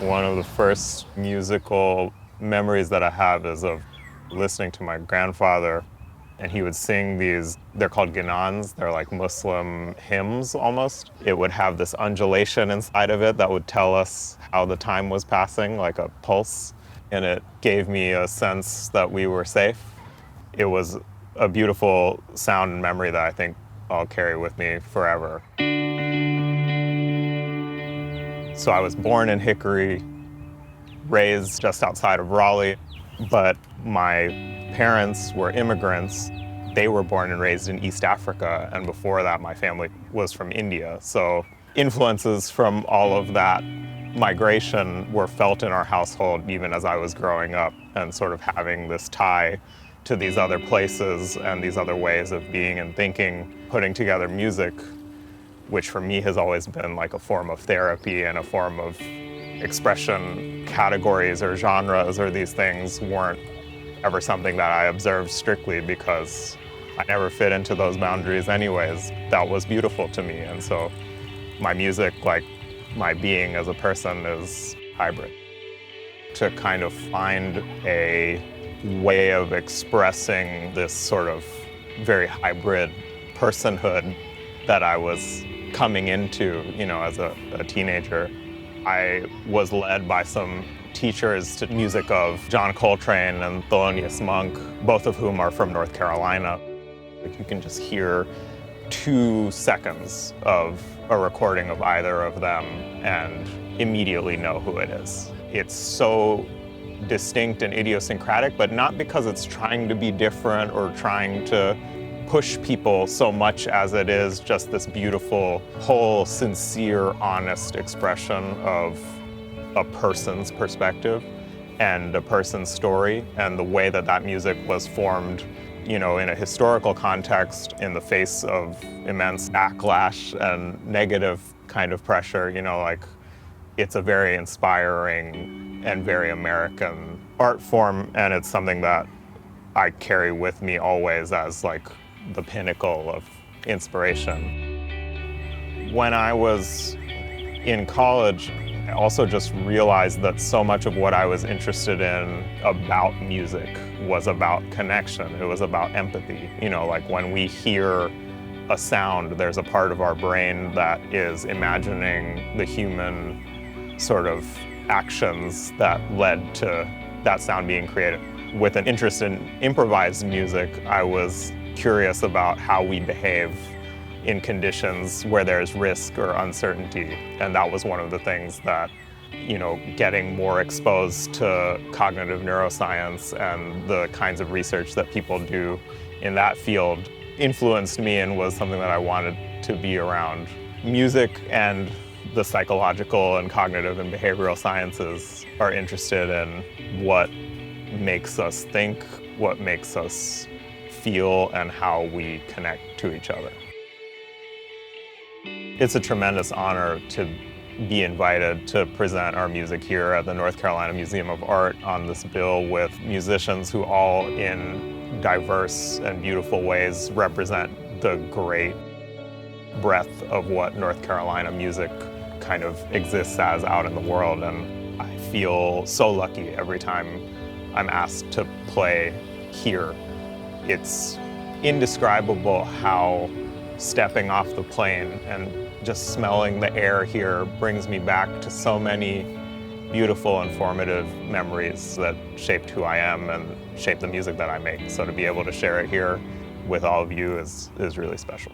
One of the first musical memories that I have is of listening to my grandfather, and he would sing these, they're called ganans, they're like Muslim hymns almost. It would have this undulation inside of it that would tell us how the time was passing, like a pulse, and it gave me a sense that we were safe. It was a beautiful sound and memory that I think I'll carry with me forever. So I was born in Hickory, raised just outside of Raleigh, but my parents were immigrants. They were born and raised in East Africa, and before that my family was from India. So influences from all of that migration were felt in our household even as I was growing up, and sort of having this tie to these other places and these other ways of being and thinking, putting together music, which for me has always been like a form of therapy and a form of expression. Categories or genres or these things weren't ever something that I observed strictly because I never fit into those boundaries anyways. That was beautiful to me, and so my music, like my being as a person, is hybrid. To kind of find a way of expressing this sort of very hybrid personhood that I was coming into, as a teenager. I was led by some teachers to music of John Coltrane and Thelonious Monk, both of whom are from North Carolina. Like, you can just hear 2 seconds of a recording of either of them and immediately know who it is. It's so distinct and idiosyncratic, but not because it's trying to be different or trying to push people so much as it is just this beautiful, whole, sincere, honest expression of a person's perspective and a person's story, and the way that that music was formed, in a historical context, in the face of immense backlash and negative kind of pressure. It's a very inspiring and very American art form, and it's something that I carry with me always as like the pinnacle of inspiration. When I was in college, I also just realized that so much of what I was interested in about music was about connection. It was about empathy. Like when we hear a sound, there's a part of our brain that is imagining the human sort of actions that led to that sound being created. With an interest in improvised music, I was curious about how we behave in conditions where there's risk or uncertainty. And that was one of the things that, getting more exposed to cognitive neuroscience and the kinds of research that people do in that field influenced me and was something that I wanted to be around. Music and the psychological and cognitive and behavioral sciences are interested in what makes us think, what makes us feel, and how we connect to each other. It's a tremendous honor to be invited to present our music here at the North Carolina Museum of Art on this bill with musicians who all in diverse and beautiful ways represent the great breadth of what North Carolina music kind of exists as out in the world. And I feel so lucky every time I'm asked to play here. It's indescribable how stepping off the plane and just smelling the air here brings me back to so many beautiful and formative memories that shaped who I am and shaped the music that I make. So to be able to share it here with all of you is really special.